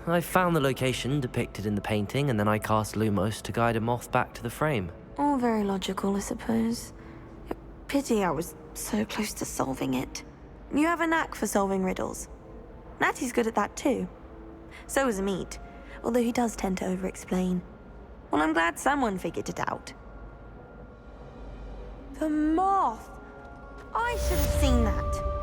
I found the location depicted in the painting, and then I cast Lumos to guide a moth back to the frame. All very logical, I suppose. Pity I was so close to solving it. You have a knack for solving riddles. Natty's good at that too. So is Amit, although he does tend to over-explain. Well, I'm glad someone figured it out. The moth! I should have seen that.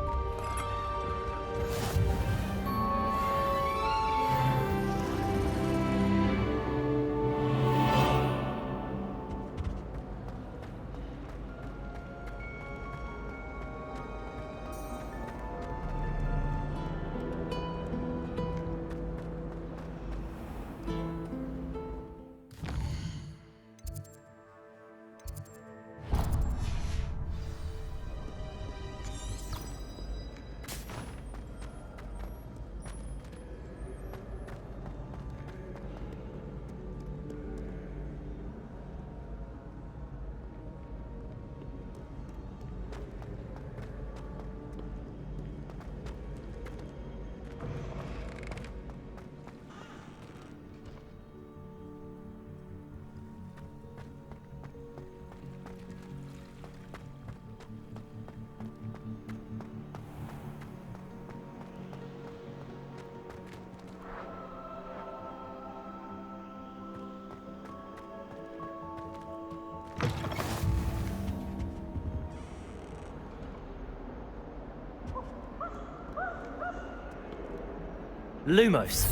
Lumos.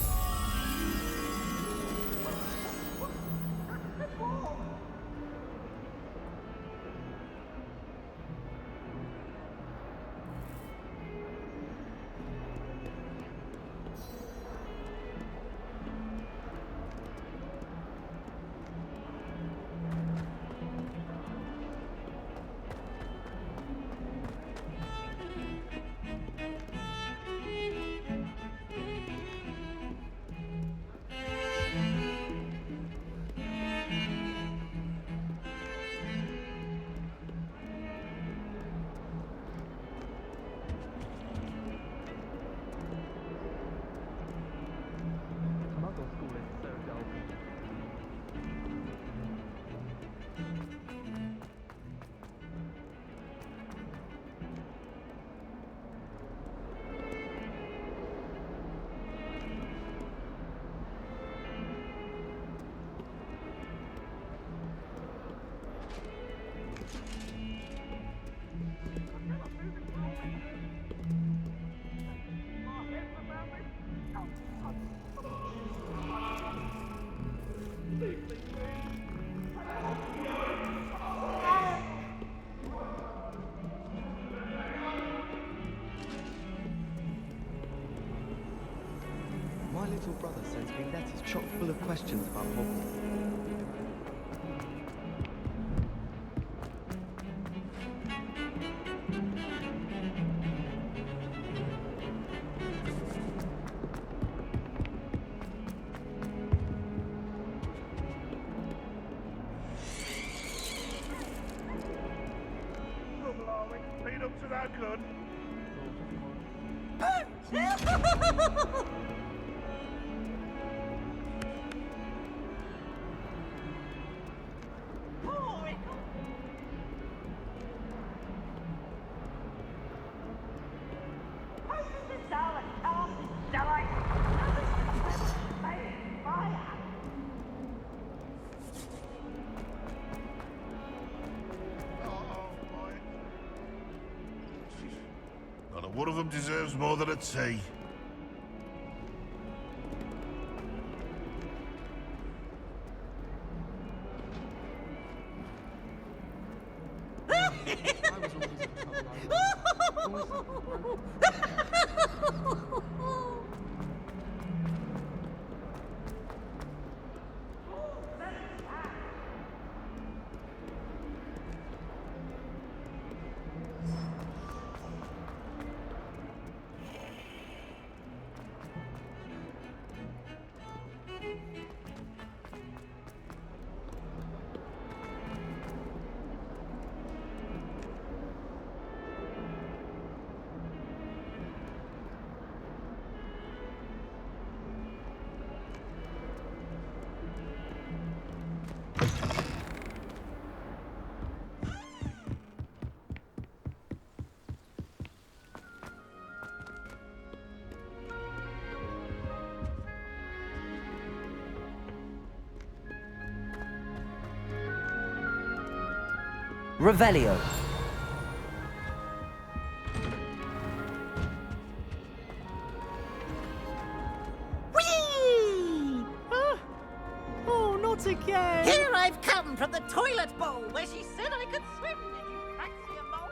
My little brother sends me letters chock full of questions about Hogwarts. Lead up to that good. One of them deserves more than a tea. Revelio. Whee! Oh, not again! Here I've come from the toilet bowl where she said I could swim. Did you fancy a bowl?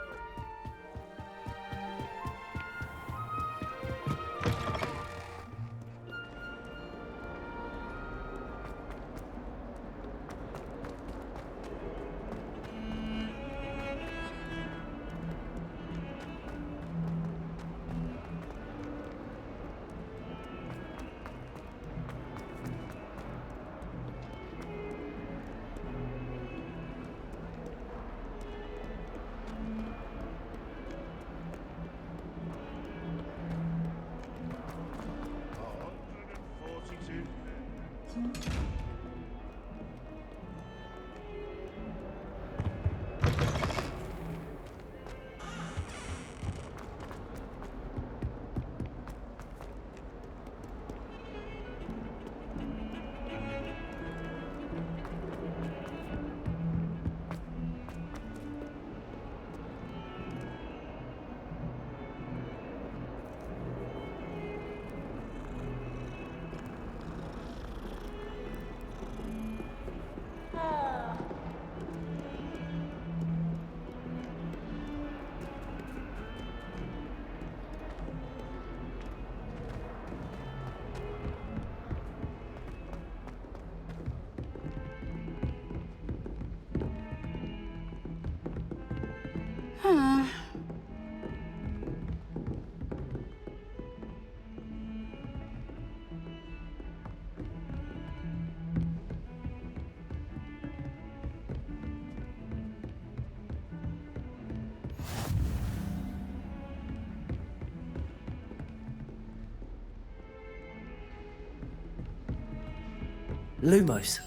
Lumos.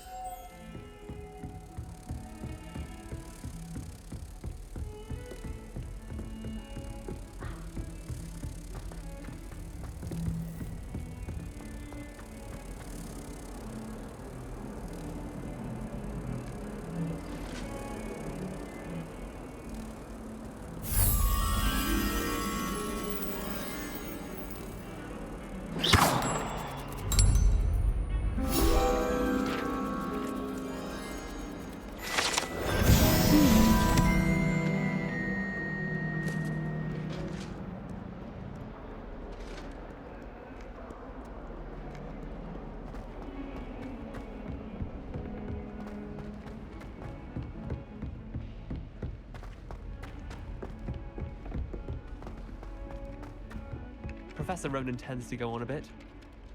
Professor Ronan tends to go on a bit.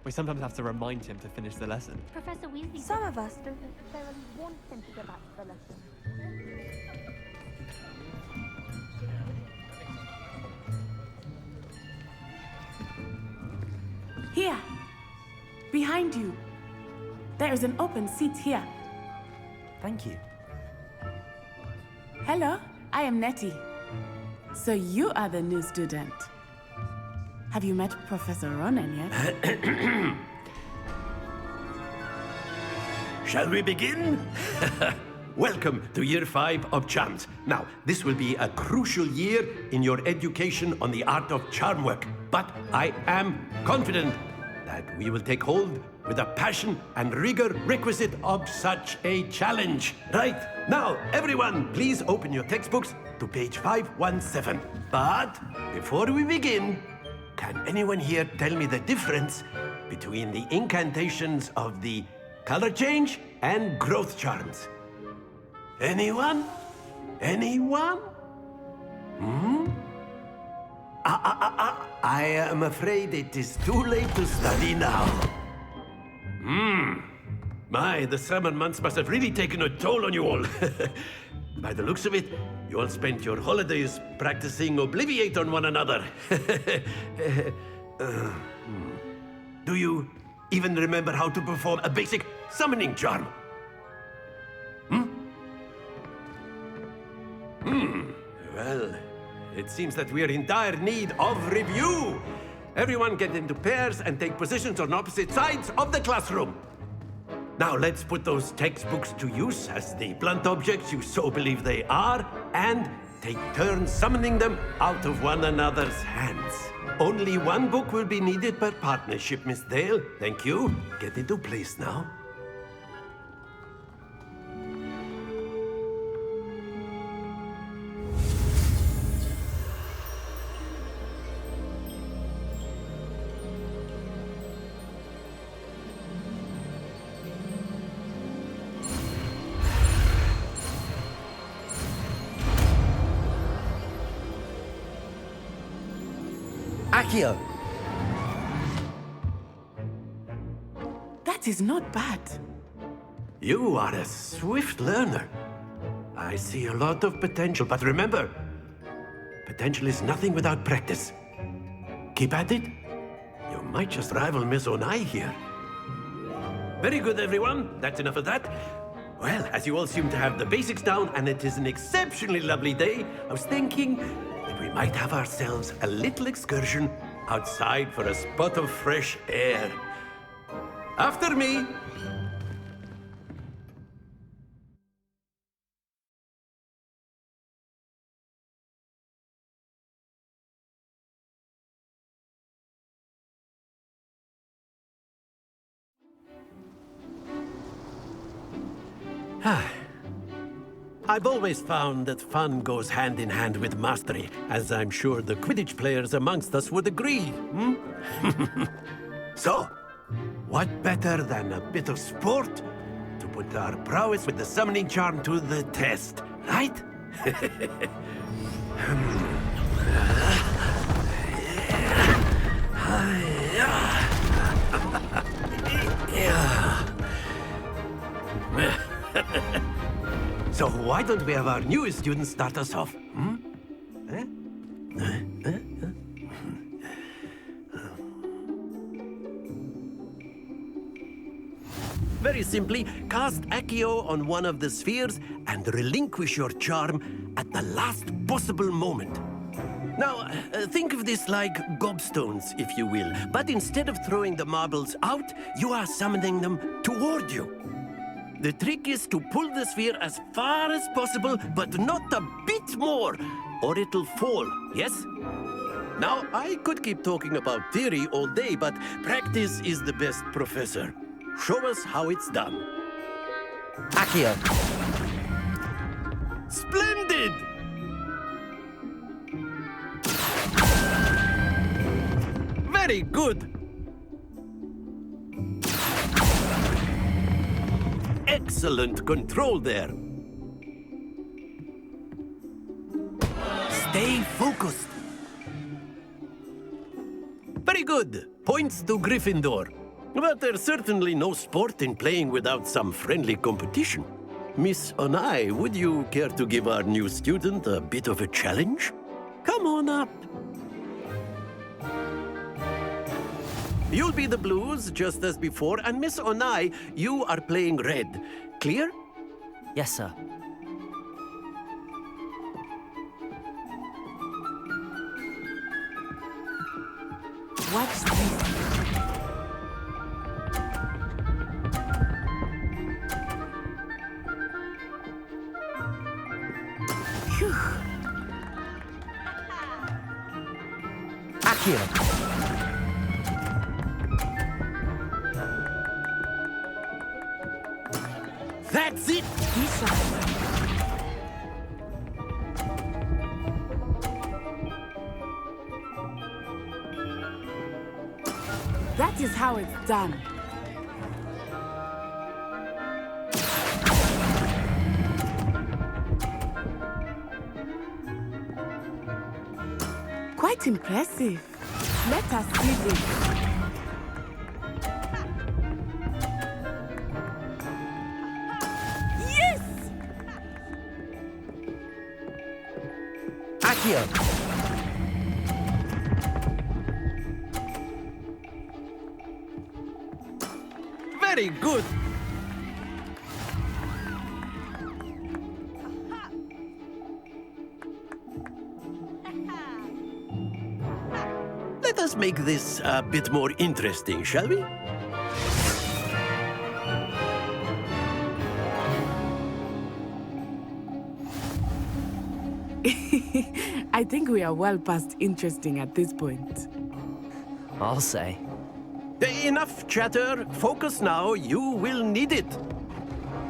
We sometimes have to remind him to finish the lesson. Professor Weasley Some of us don't necessarily want him to go back to the lesson. Here! Behind you! There is an open seat here. Thank you. Hello, I am Nettie. So you are the new student. Have you met Professor Ronan yet? Shall we begin? Welcome to Year 5 of Charms. Now, this will be a crucial year in your education on the art of charm work. But I am confident that we will take hold with the passion and rigor requisite of such a challenge. Right, now, everyone, please open your textbooks to page 517. But before we begin, can anyone here tell me the difference between the incantations of the color change and growth charms? Anyone? Anyone? I am afraid it is too late to study now. My, the summer months must have really taken a toll on you all. By the looks of it, you all spent your holidays practicing Obliviate on one another. Do you even remember how to perform a basic summoning charm? Well, it seems that we are in dire need of review. Everyone get into pairs and take positions on opposite sides of the classroom. Now let's put those textbooks to use as the blunt objects you so believe they are, and take turns summoning them out of one another's hands. Only one book will be needed per partnership, Miss Dale. Thank you. Get into place now. Accio! That is not bad. You are a swift learner. I see a lot of potential, but remember, potential is nothing without practice. Keep at it. You might just rival Miss Onai here. Very good, everyone. That's enough of that. Well, as you all seem to have the basics down, and it is an exceptionally lovely day, I was thinking that we might have ourselves a little excursion outside for a spot of fresh air. After me. I've always found that fun goes hand in hand with mastery, as I'm sure the Quidditch players amongst us would agree. So, what better than a bit of sport to put our prowess with the summoning charm to the test, right? So why don't we have our newest student start us off? Very simply, cast Accio on one of the spheres and relinquish your charm at the last possible moment. Now, think of this like gobstones, if you will, but instead of throwing the marbles out, you are summoning them toward you. The trick is to pull the sphere as far as possible, but not a bit more, or it'll fall, yes? Now, I could keep talking about theory all day, but practice is the best professor. Show us how it's done. Accio! Splendid! Very good! Excellent control there. Stay focused. Very good. Points to Gryffindor. But there's certainly no sport in playing without some friendly competition. Miss Onai, would you care to give our new student a bit of a challenge? Come on up. You'll be the blues, just as before, and Miss Onai, you are playing red. Clear? Yes, sir. Watch this. Phew. Accio! That's it! That is how it's done. Quite impressive. Let us see this. Yes! Accio! Very good! Let us make this a bit more interesting, shall we? I think we are well past interesting at this point. I'll say. Enough chatter. Focus now. You will need it.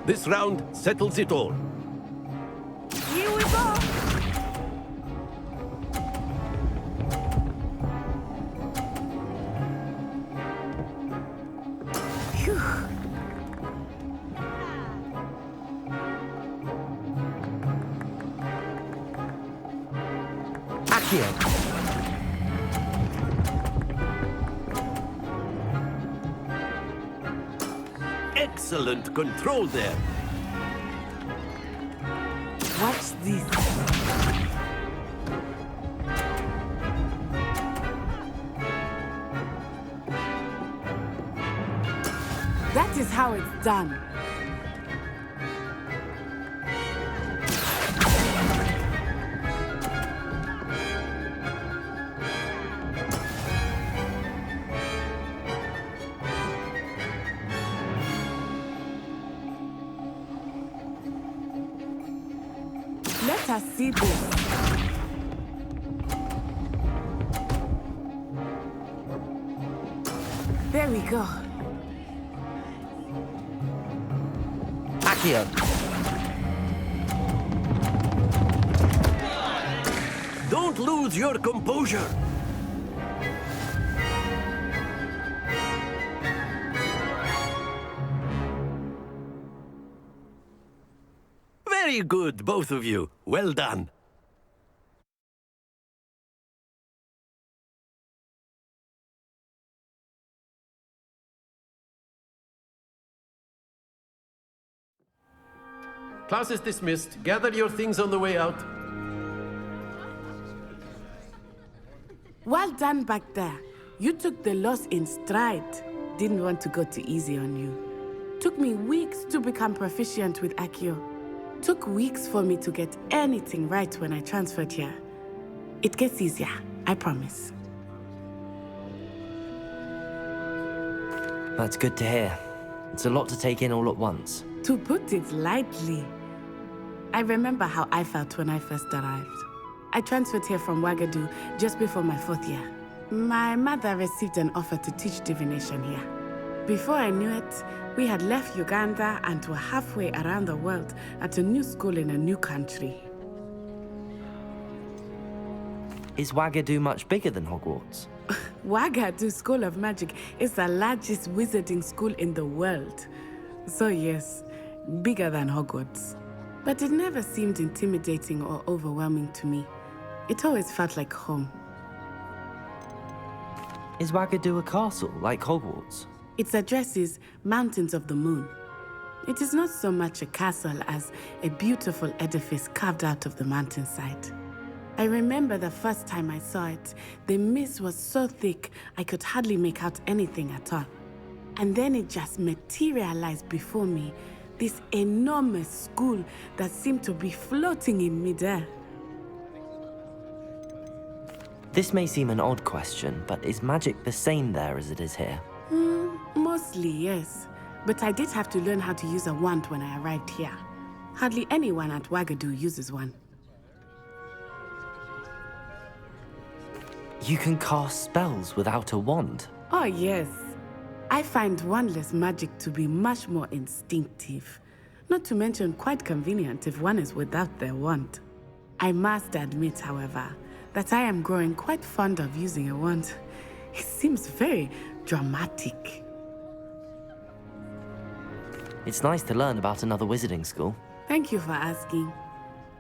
This round settles it all. Here we go! Phew. Accio. Excellent control there. Watch this. That is how it's done. Let us see this. There we go. Accio. Don't lose your composure. Very good, both of you. Well done. Class is dismissed. Gather your things on the way out. Well done back there. You took the loss in stride. Didn't want to go too easy on you. Took me weeks to become proficient with Accio. Took weeks for me to get anything right when I transferred here. It gets easier, I promise. That's good to hear. It's a lot to take in all at once. To put it lightly, I remember how I felt when I first arrived. I transferred here from Wagadu just before my 4th year. My mother received an offer to teach divination here. Before I knew it, we had left Uganda and were halfway around the world at a new school in a new country. Is Wagadu much bigger than Hogwarts? Wagadu School of Magic is the largest wizarding school in the world. So yes, bigger than Hogwarts. But it never seemed intimidating or overwhelming to me. It always felt like home. Is Wagadu a castle, like Hogwarts? Its address is Mountains of the Moon. It is not so much a castle as a beautiful edifice carved out of the mountainside. I remember the first time I saw it, the mist was so thick I could hardly make out anything at all. And then it just materialized before me, this enormous school that seemed to be floating in midair. This may seem an odd question, but is magic the same there as it is here? Mostly, yes. But I did have to learn how to use a wand when I arrived here. Hardly anyone at Wagadu uses one. You can cast spells without a wand? Oh, yes. I find wandless magic to be much more instinctive. Not to mention quite convenient if one is without their wand. I must admit, however, that I am growing quite fond of using a wand. It seems very dramatic. It's nice to learn about another wizarding school. Thank you for asking.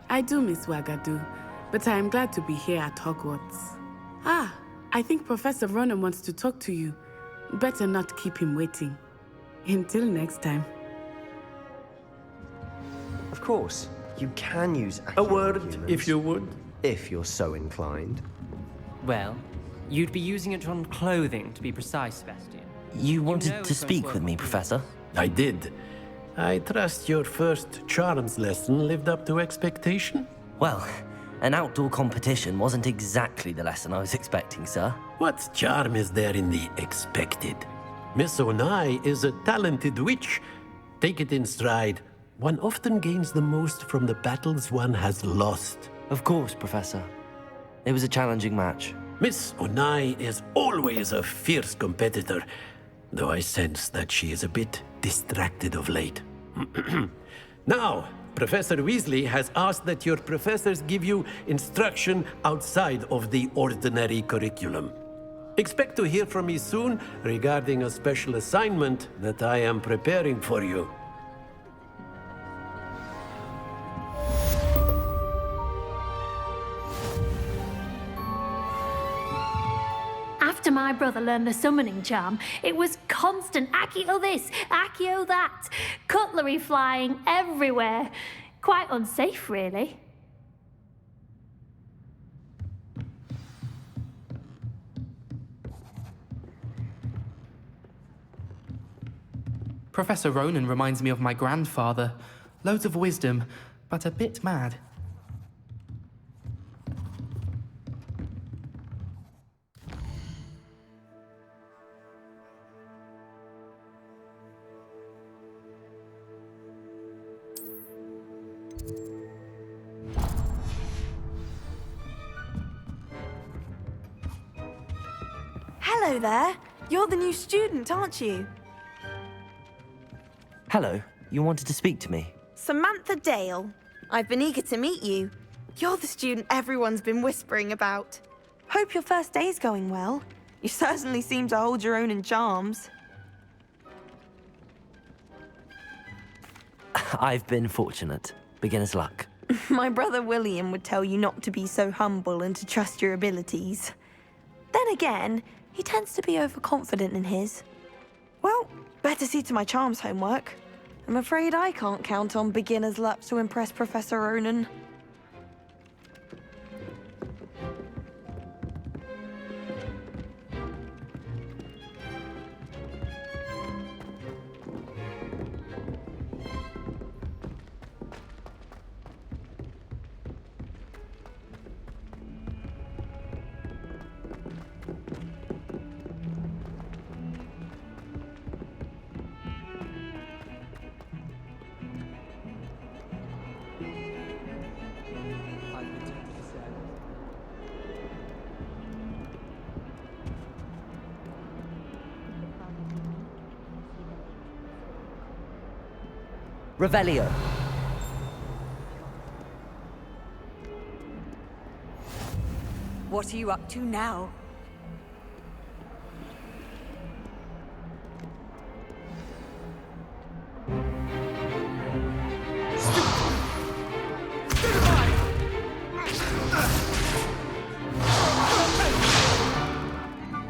I do miss Wagadu, but I am glad to be here at Hogwarts. Ah, I think Professor Ronan wants to talk to you. Better not keep him waiting. Until next time. Of course, you can use A word, if you would. if you're so inclined. Well, you'd be using it on clothing, to be precise, Sebastian. You wanted know to it's speak going with to me, work. Professor? I did. I trust your first charms lesson lived up to expectation? Well, an outdoor competition wasn't exactly the lesson I was expecting, sir. What charm is there in the expected? Miss Onai is a talented witch. Take it in stride. One often gains the most from the battles one has lost. Of course, Professor. It was a challenging match. Miss Onai is always a fierce competitor, though I sense that she is a bit distracted of late. Now, Professor Weasley has asked that your professors give you instruction outside of the ordinary curriculum. Expect to hear from me soon regarding a special assignment that I am preparing for you. After my brother learned the summoning charm, it was constant Accio this, Accio that, cutlery flying everywhere. Quite unsafe, really. Professor Ronan reminds me of my grandfather. Loads of wisdom, but a bit mad. Hello there. You're the new student, aren't you? Hello, you wanted to speak to me? Samantha Dale. I've been eager to meet you. You're the student everyone's been whispering about. Hope your first day's going well. You certainly seem to hold your own in charms. I've been fortunate. Beginner's luck. My brother William would tell you not to be so humble and to trust your abilities. Then again, he tends to be overconfident in his. Well, better see to my charms homework. I'm afraid I can't count on beginner's luck to impress Professor Ronan. Revelio. What are you up to now?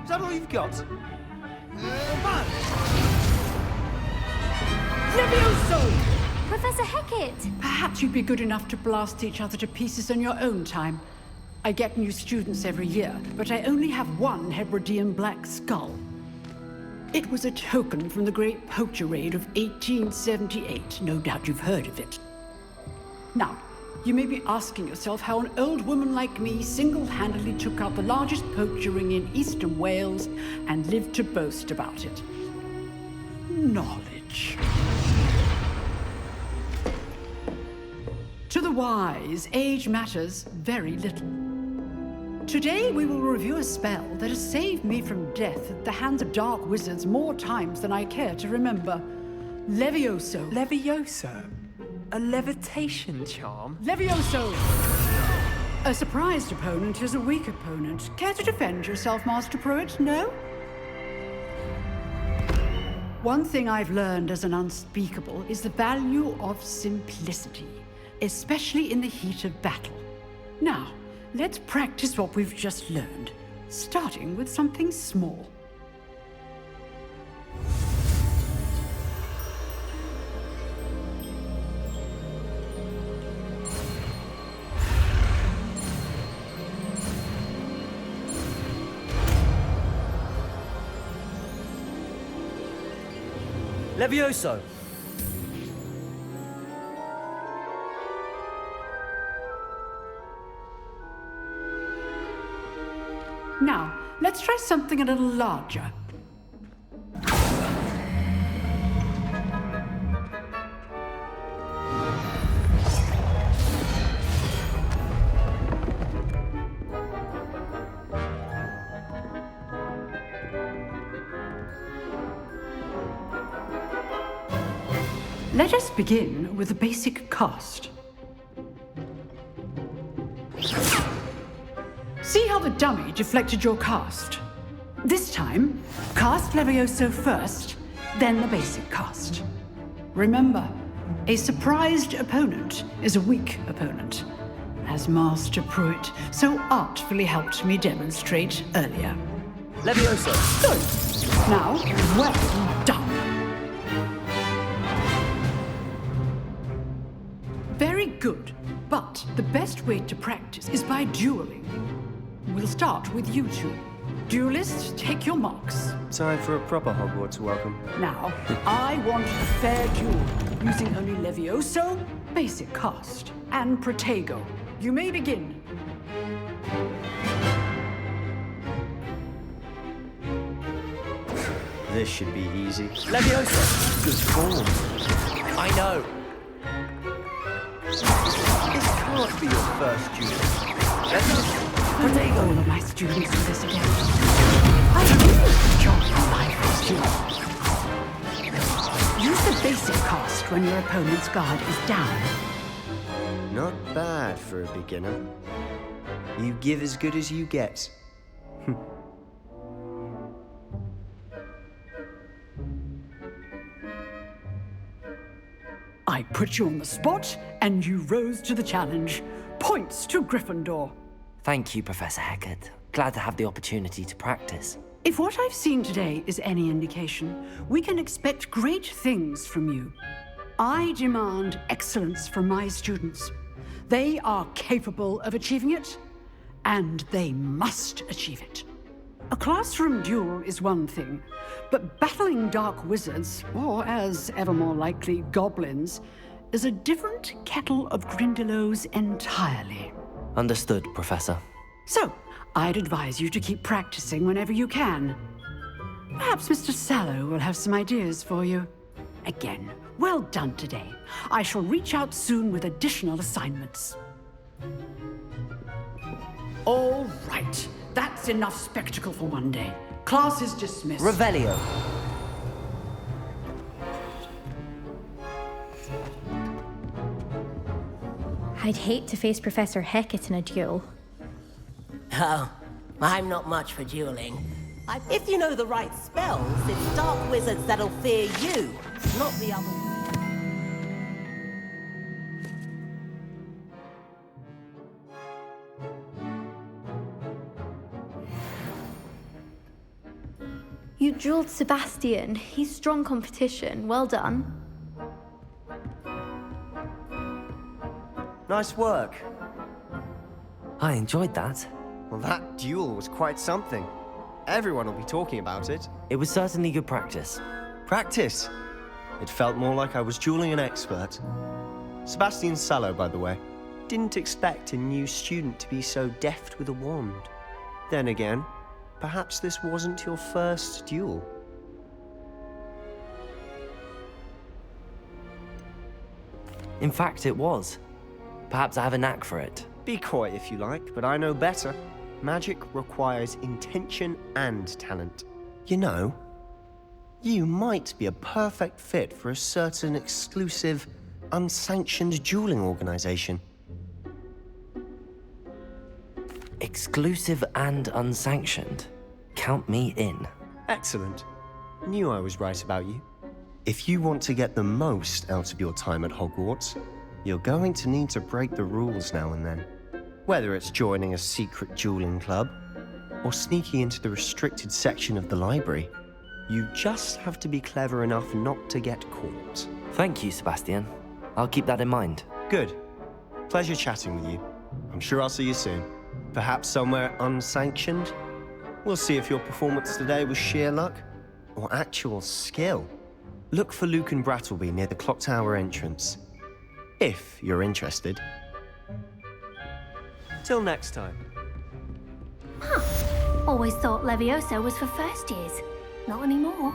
Is that all you've got? Levioso! Professor Hecat! Perhaps you'd be good enough to blast each other to pieces on your own time. I get new students every year, but I only have one Hebridean black skull. It was a token from the Great Poacher Raid of 1878. No doubt you've heard of it. Now, you may be asking yourself how an old woman like me single-handedly took out the largest poacher ring in eastern Wales and lived to boast about it. Knowledge. To the wise, age matters very little. Today we will review a spell that has saved me from death at the hands of dark wizards more times than I care to remember. Levioso. Levioso? A levitation charm? Levioso! A surprised opponent is a weak opponent. Care to defend yourself, Master Pruitt? No? One thing I've learned as an unspeakable is the value of simplicity, especially in the heat of battle. Now, let's practice what we've just learned, starting with something small. Levioso! Now, let's try something a little larger. Let us begin with the basic cast. See how the dummy deflected your cast? This time, cast Levioso first, then the basic cast. Remember, a surprised opponent is a weak opponent, as Master Pruitt so artfully helped me demonstrate earlier. Levioso! Good. Now, well done. Very good, but the best way to practice is by dueling. We'll start with you two. Duelists, take your marks. Time for a proper Hogwarts welcome. Now, I want a fair duel, using only Levioso, basic cast, and Protego. You may begin. This should be easy. Leviosa! Good form. I know. This can't be your first duel. Protego. All of my students do this again. I really enjoy my first duel. Use the basic cast when your opponent's guard is down. Not bad for a beginner. You give as good as you get. I put you on the spot, and you rose to the challenge. Points to Gryffindor. Thank you, Professor Hecat. Glad to have the opportunity to practice. If what I've seen today is any indication, we can expect great things from you. I demand excellence from my students. They are capable of achieving it, and they must achieve it. A classroom duel is one thing, but battling dark wizards, or as ever more likely, goblins, is a different kettle of Grindylows entirely. Understood, Professor. So, I'd advise you to keep practicing whenever you can. Perhaps Mr. Sallow will have some ideas for you. Again, well done today. I shall reach out soon with additional assignments. All right. That's enough spectacle for one day. Class is dismissed. Revelio. I'd hate to face Professor Hecat in a duel. Oh, I'm not much for dueling. If you know the right spells, it's dark wizards that'll fear you, not the other one. You dueled Sebastian. He's strong competition. Well done. Nice work. I enjoyed that. Well, that duel was quite something. Everyone will be talking about it. It was certainly good practice. Practice? It felt more like I was dueling an expert. Sebastian Sallow, by the way. Didn't expect a new student to be so deft with a wand. Then again, perhaps this wasn't your first duel. In fact, it was. Perhaps I have a knack for it. Be coy if you like, but I know better. Magic requires intention and talent. You know, you might be a perfect fit for a certain exclusive, unsanctioned dueling organization. Exclusive and unsanctioned. Count me in. Excellent. Knew I was right about you. If you want to get the most out of your time at Hogwarts, you're going to need to break the rules now and then. Whether it's joining a secret dueling club, or sneaking into the restricted section of the library, you just have to be clever enough not to get caught. Thank you, Sebastian. I'll keep that in mind. Good. Pleasure chatting with you. I'm sure I'll see you soon. Perhaps somewhere unsanctioned? We'll see if your performance today was sheer luck or actual skill. Look for Luke and Brattleby near the Clock Tower entrance, if you're interested. Till next time. Huh. Always thought Levioso was for first years. Not anymore.